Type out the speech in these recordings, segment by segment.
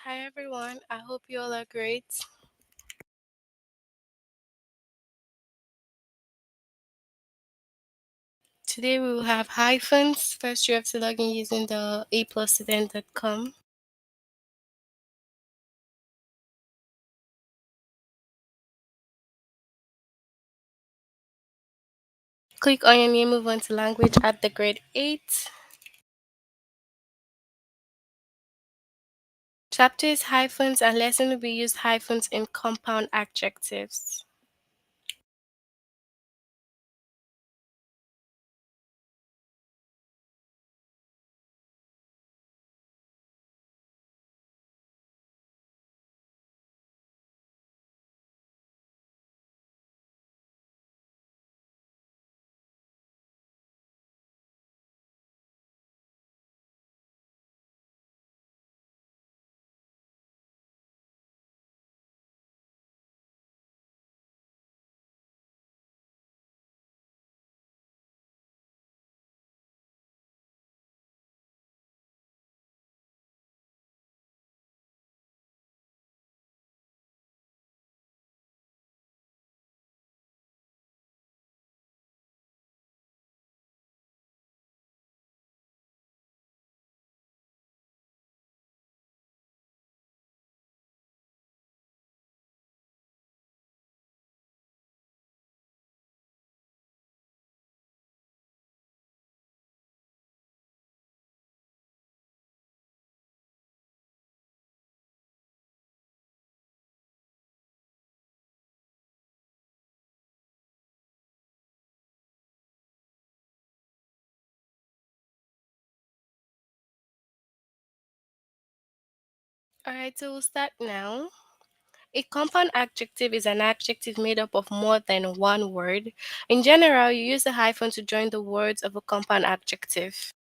Hi everyone, I hope you all are great. Today we will have Hyphens. First, you have to log in using the aplusstudent.com. Click on your name, move on to language at the grade 8. Chapter is hyphens and lesson will be used hyphens in compound adjectives. Alright, so we'll start now. A compound adjective is an adjective made up of more than one word. In general, you use a hyphen to join the words of a compound adjective,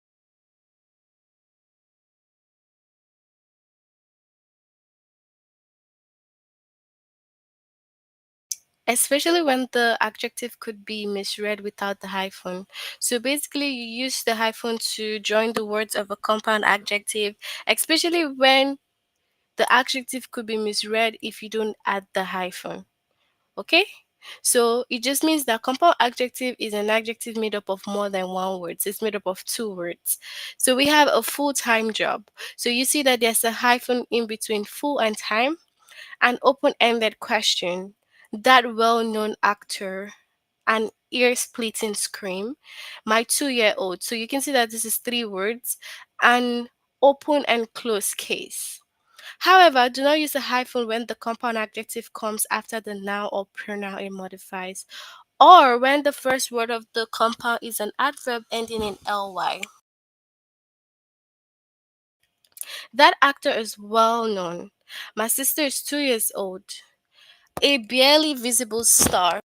especially when the adjective could be misread without the hyphen. So basically, you use the hyphen to join the words of a compound adjective, especially when the adjective could be misread if you don't add the hyphen. Okay? So it just means that compound adjective is an adjective made up of more than one word. So it's made up of two words. So we have a full-time job. So you see that there's a hyphen in between full and time. An open-ended question. That well-known actor, an ear-splitting scream, my 2-year old. So you can see that this is three words, an open and close case. However, do not use a hyphen when the compound adjective comes after the noun or pronoun it modifies, or when the first word of the compound is an adverb ending in ly. That actor is well known. My sister is 2 years old. A barely visible star.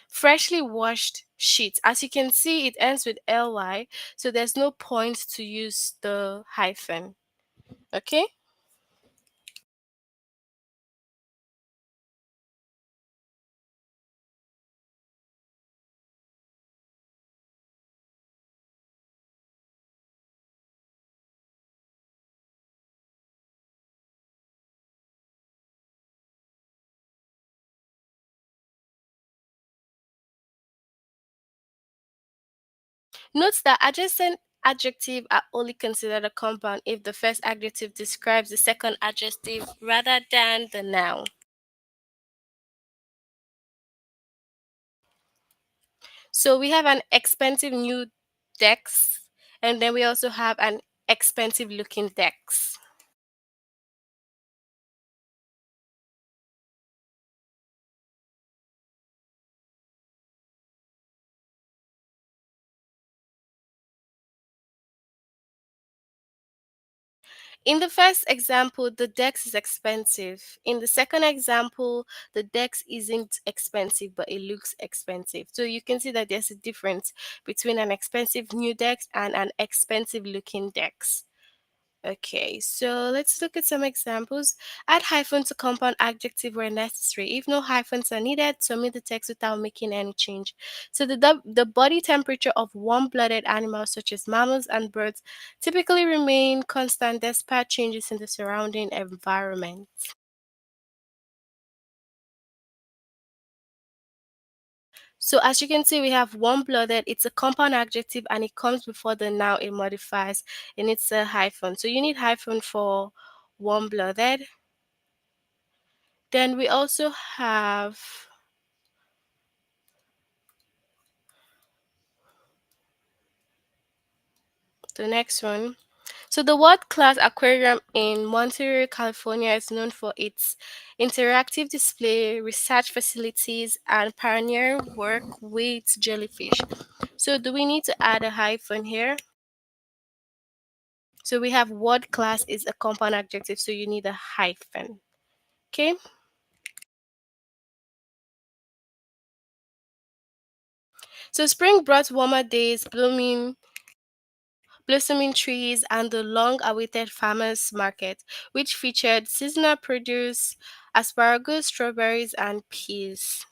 Freshly washed sheet. As you can see, it ends with ly, so there's no point to use the hyphen. Okay? Note that adjacent adjective are only considered a compound if the first adjective describes the second adjective rather than the noun. So we have an expensive new desk, and then we also have an expensive looking desk. In the first example, the desk is expensive. In the second example, the desk isn't expensive, but it looks expensive. So you can see that there's a difference between an expensive new desk and an expensive looking desk. Okay, so let's look at some examples. Add hyphen to compound adjective where necessary. If no hyphens are needed, submit the text without making any change. So the body temperature of warm-blooded animals such as mammals and birds typically remain constant despite changes in the surrounding environment. So as you can see, we have warm-blooded. It's a compound adjective and it comes before the noun it modifies, and it's a hyphen. So you need hyphen for warm-blooded. Then we also have the next one. So the world-class aquarium in Monterey, California is known for its interactive display, research facilities, and pioneering work with jellyfish. So do we need to add a hyphen here? So we have world-class is a compound adjective, so you need a hyphen. Okay. So spring brought warmer days, blossoming trees, and the long-awaited farmers market, which featured seasonal produce, asparagus, strawberries, and peas.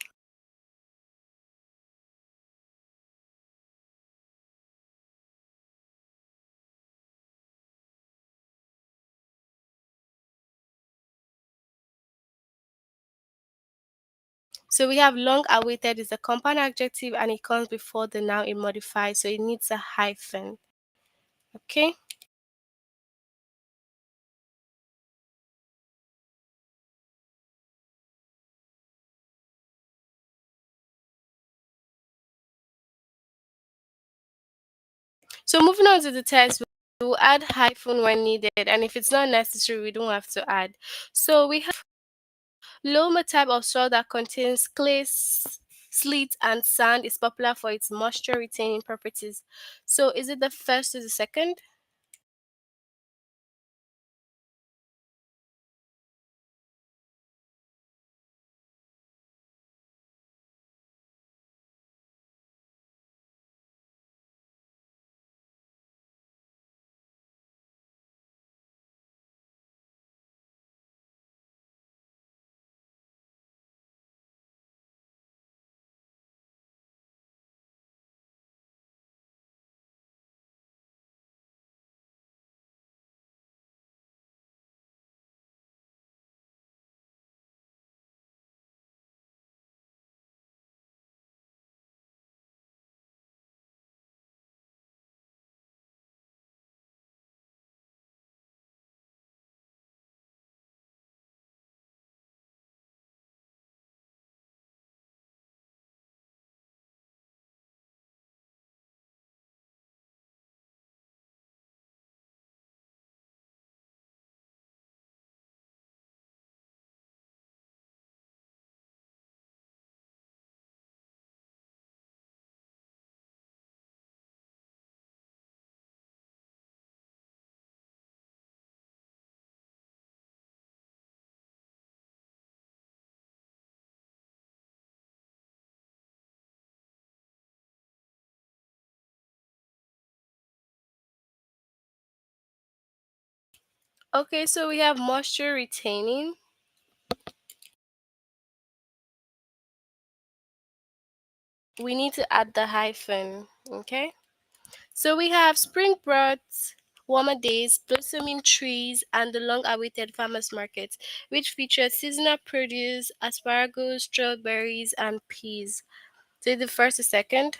So we have long awaited is a compound adjective and it comes before the noun it modifies, so it needs a hyphen. Okay. So moving on to the text, we will add hyphen when needed, and if it's not necessary, we don't have to add. So we have loam, a type of soil that contains clay, sleet, and sand, is popular for its moisture retaining properties. So is it the first or the second? Okay, so we have moisture retaining. We need to add the hyphen. Okay. So we have spring brought warmer days, blossoming trees, and the long-awaited farmers market, which features seasonal produce, asparagus, strawberries, and peas. So the first or second?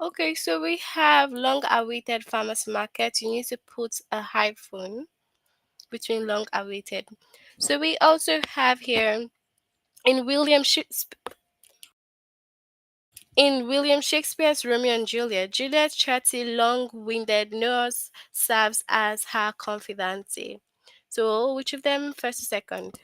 Okay, so we have long awaited farmers market. You need to put a hyphen between long awaited. So we also have here in William Shakespeare's Romeo and Juliet, Juliet's chatty, long-winded nurse serves as her confidante. So which of them first or second?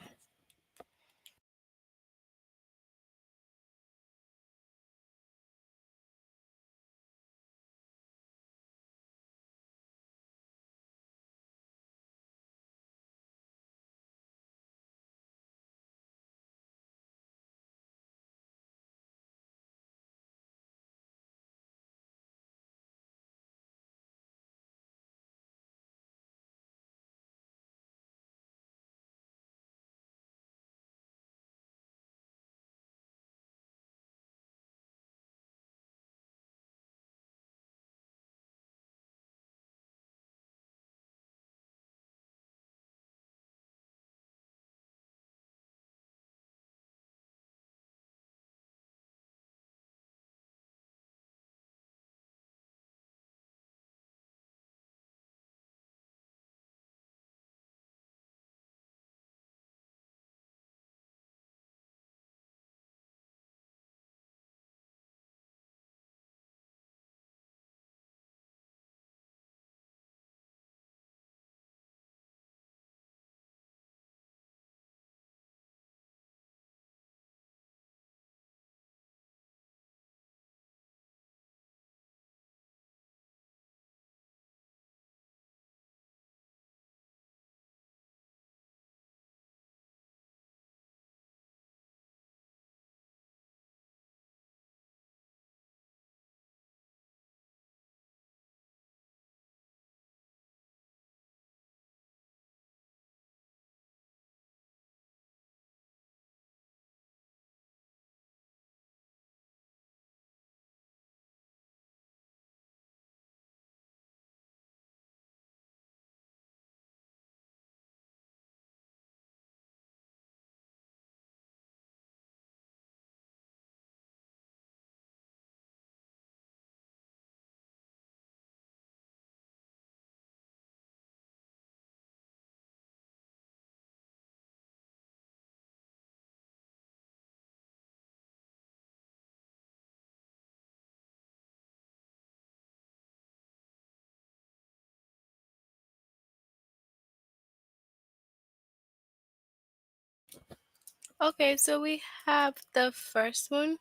Okay, so we have the first one.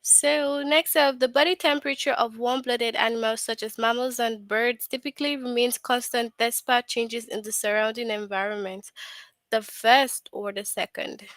So next up, the body temperature of warm-blooded animals such as mammals and birds typically remains constant despite changes in the surrounding environment. The first or the second?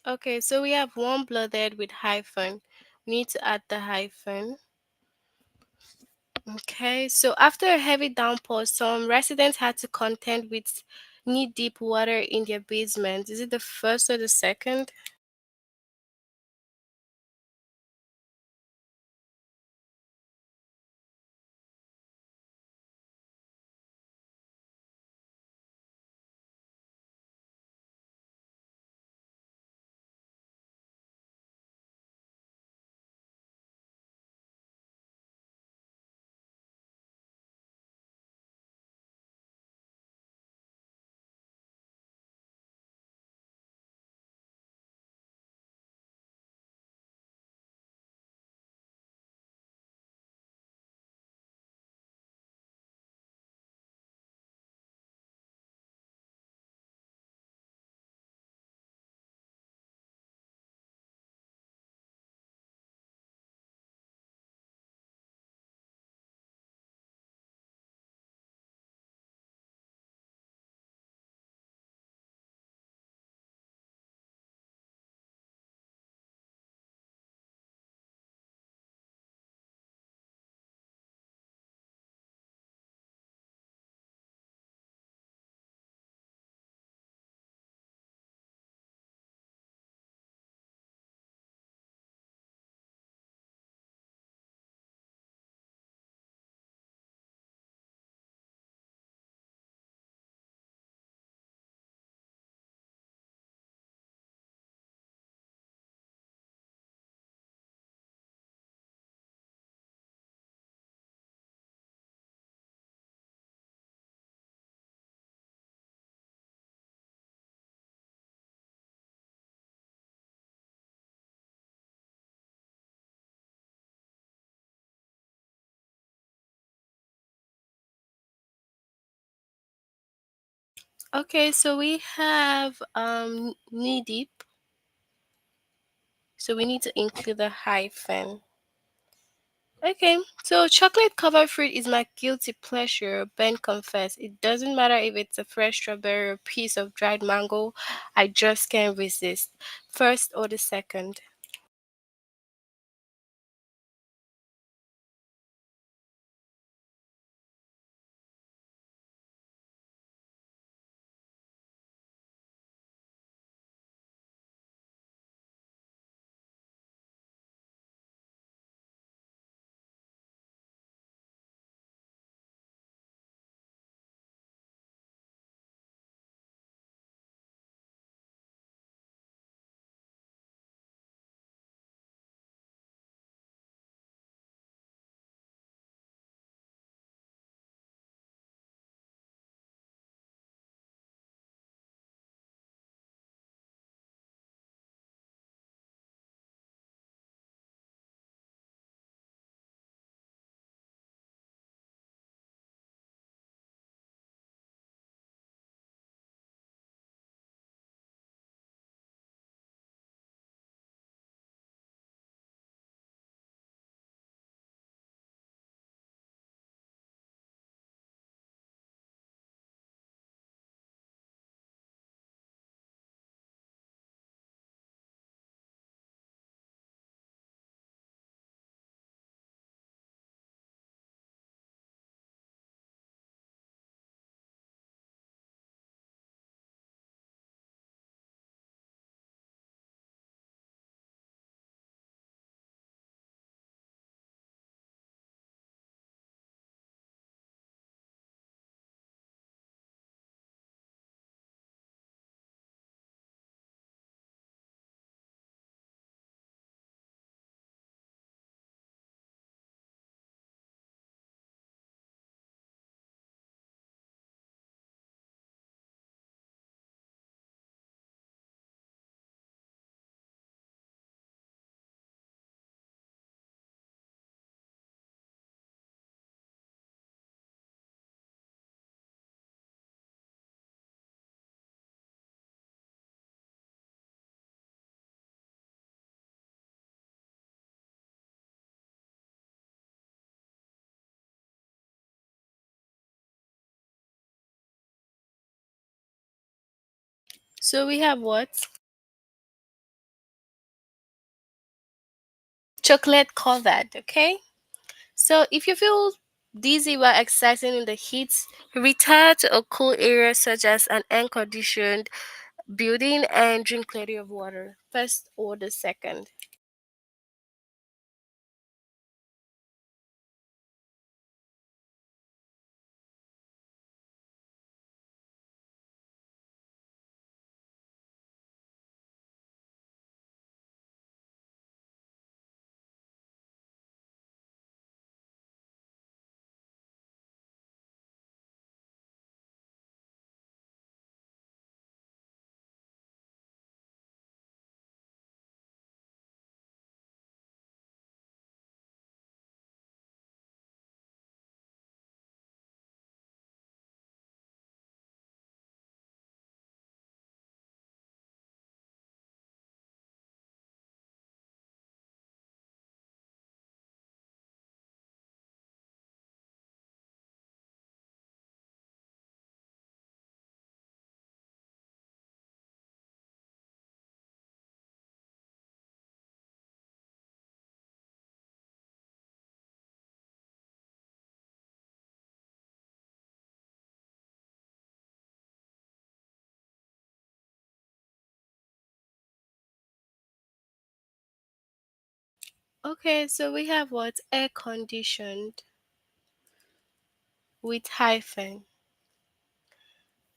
Okay, so we have warm blooded with hyphen. We need to add the hyphen. Okay, so after a heavy downpour, some residents had to contend with knee deep water in their basement. Is it the first or the second? Okay, so we have knee deep, so we need to include the hyphen. Okay, so chocolate covered fruit is my guilty pleasure. Ben confessed. It doesn't matter if it's a fresh strawberry or piece of dried mango, I just can't resist. First or the second? So we have what? chocolate covered. Okay. So if you feel dizzy while exercising in the heat, retire to a cool area such as an air conditioned building and drink plenty of water, first or the second. Okay, so we have what? Air conditioned with hyphen.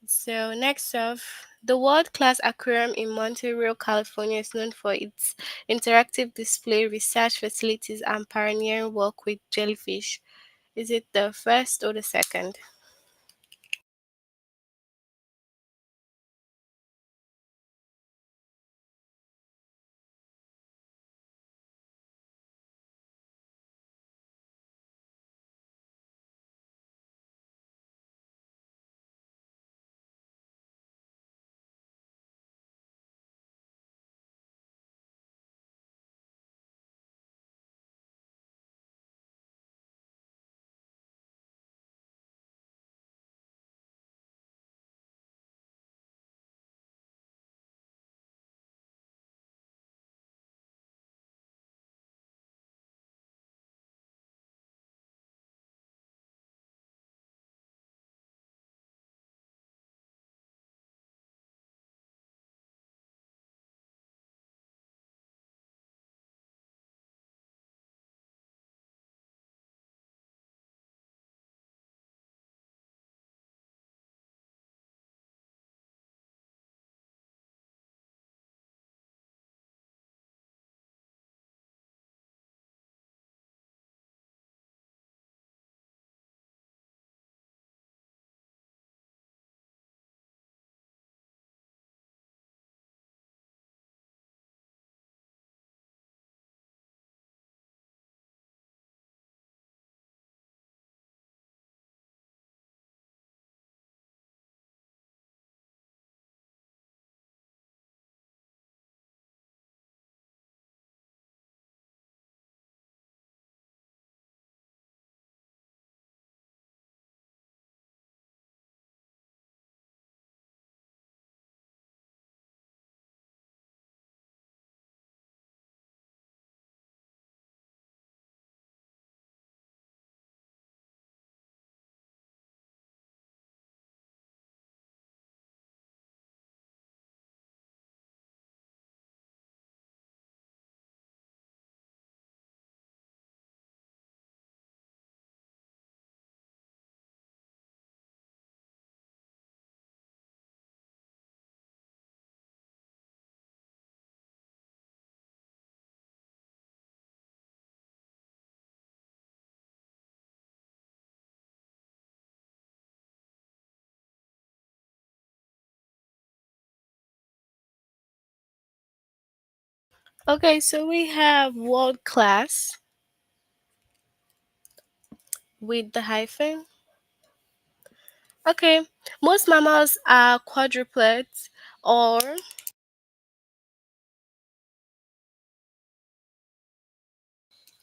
So next off, the world-class aquarium in Monterey, California is known for its interactive display, research facilities, and pioneering work with jellyfish. Is it the first or the second? Okay, so we have world class with the hyphen. Okay, most mammals are quadrupeds, or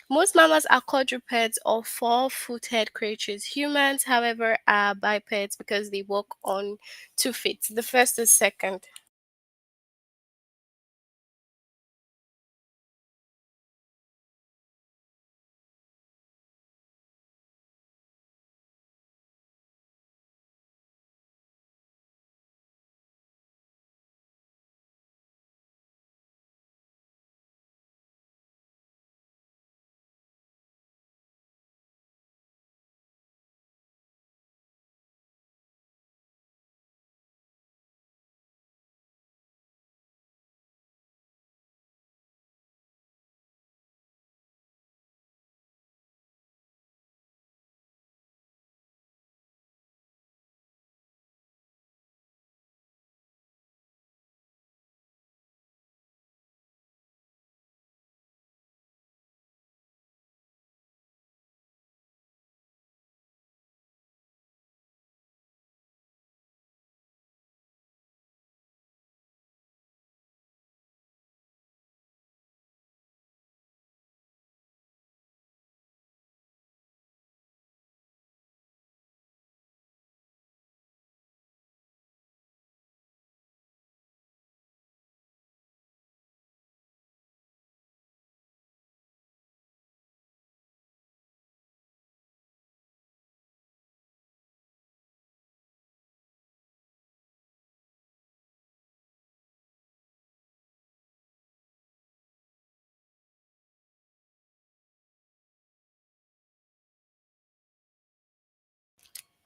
most mammals are quadrupeds or four-footed creatures. Humans, however, are bipeds because they walk on 2 feet. The first is second.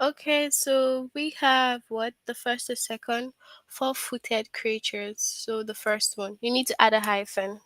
Okay, so we have what? The first, the second, four-footed creatures. So the first one, you need to add a hyphen.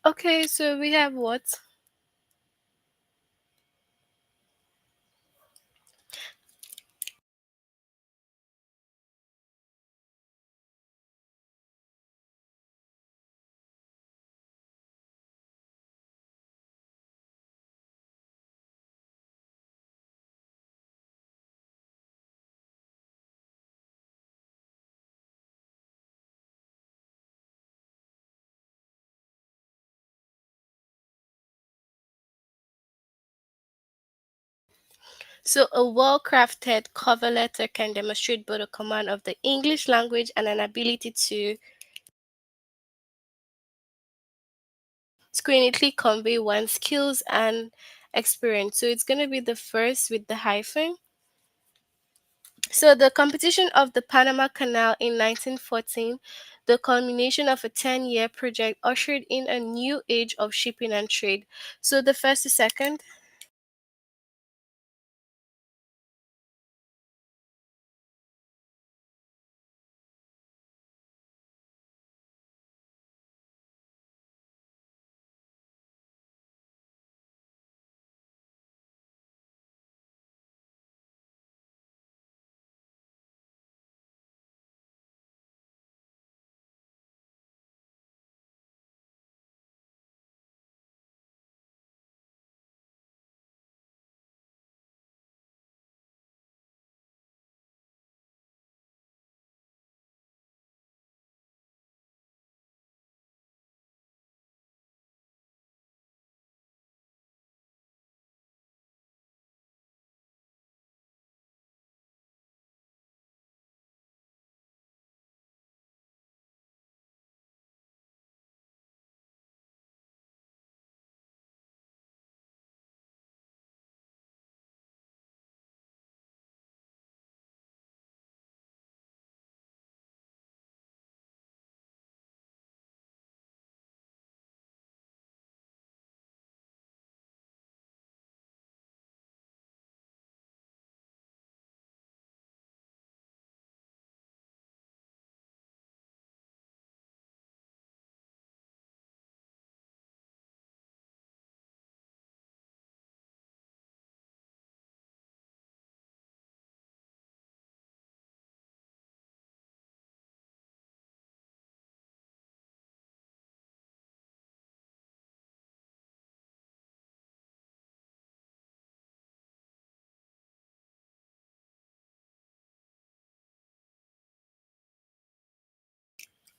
Okay, so we have what? So a well-crafted cover letter can demonstrate both a command of the English language and an ability to screenedly convey one's skills and experience. So it's going to be the first with the hyphen. So the competition of the Panama Canal in 1914, the culmination of a 10-year project, ushered in a new age of shipping and trade. So the first to second.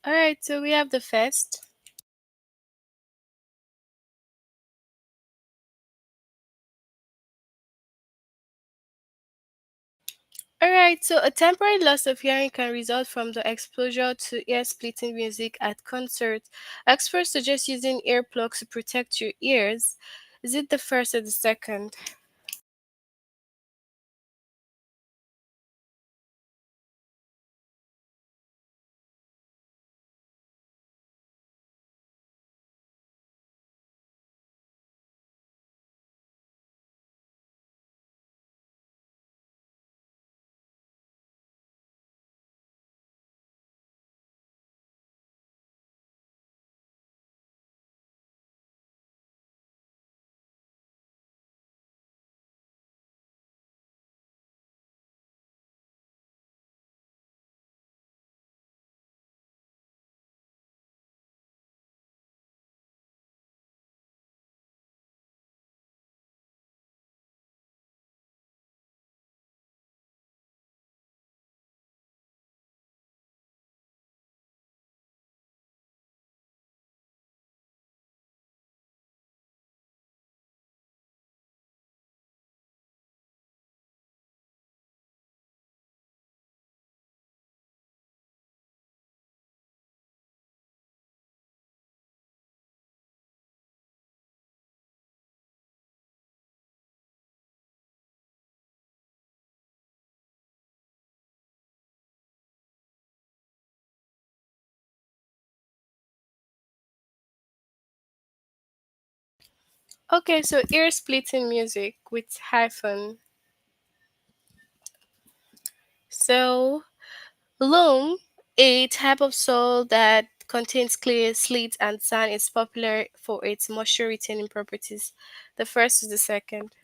All right, so we have the first. All right, so a temporary loss of hearing can result from the exposure to ear-splitting music at concerts. Experts suggest using earplugs to protect your ears. Is it the first or the second? Okay, so ear-splitting music with hyphen. So loom, a type of soil that contains clay, slate, and sand, is popular for its moisture retaining properties. The first is the second.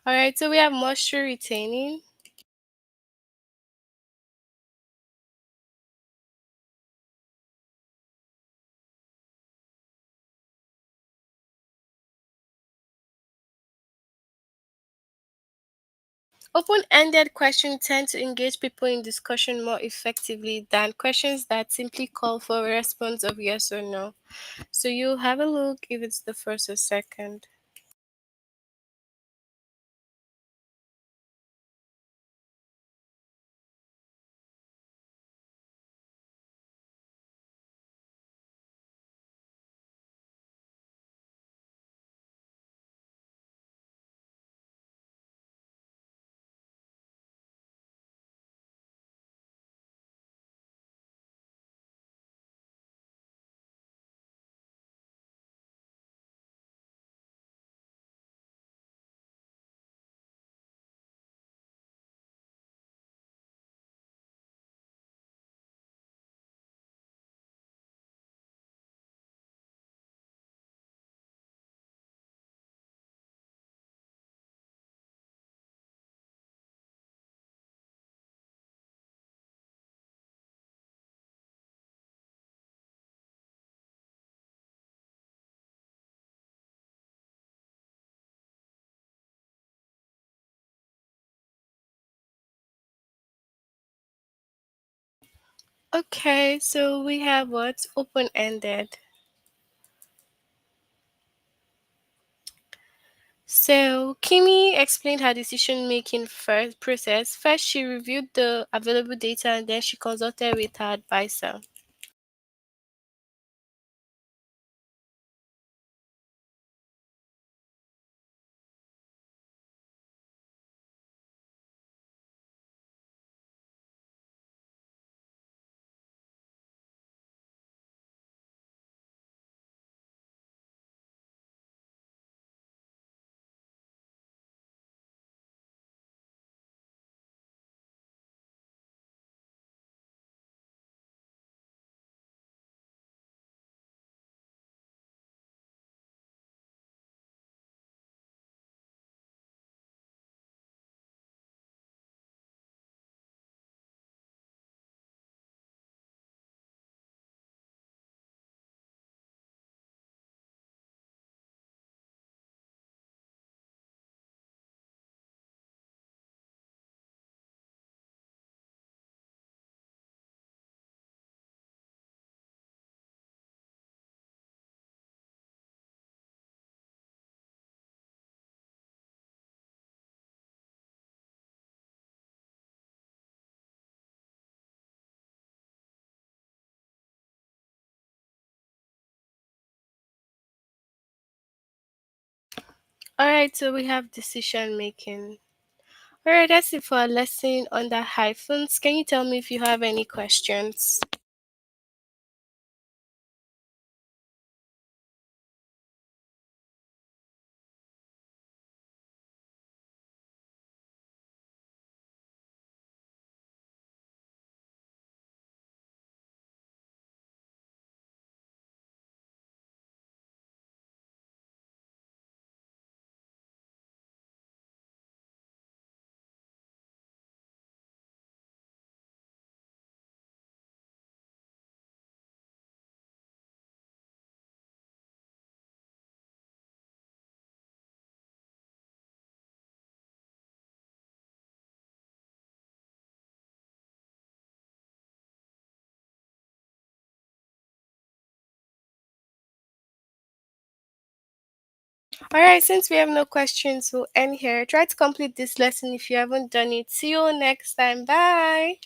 All right, so we have moisture retaining. Open-ended questions tend to engage people in discussion more effectively than questions that simply call for a response of yes or no. So you have a look if it's the first or second. Okay, so we have what's open ended. So Kimi explained her decision making first process. First, she reviewed the available data and then she consulted with her advisor. All right, so we have decision making. All right, that's it for our lesson on the hyphens. Can you tell me if you have any questions? All right, since we have no questions, we'll end here. Try to complete this lesson if you haven't done it. See you next time. Bye.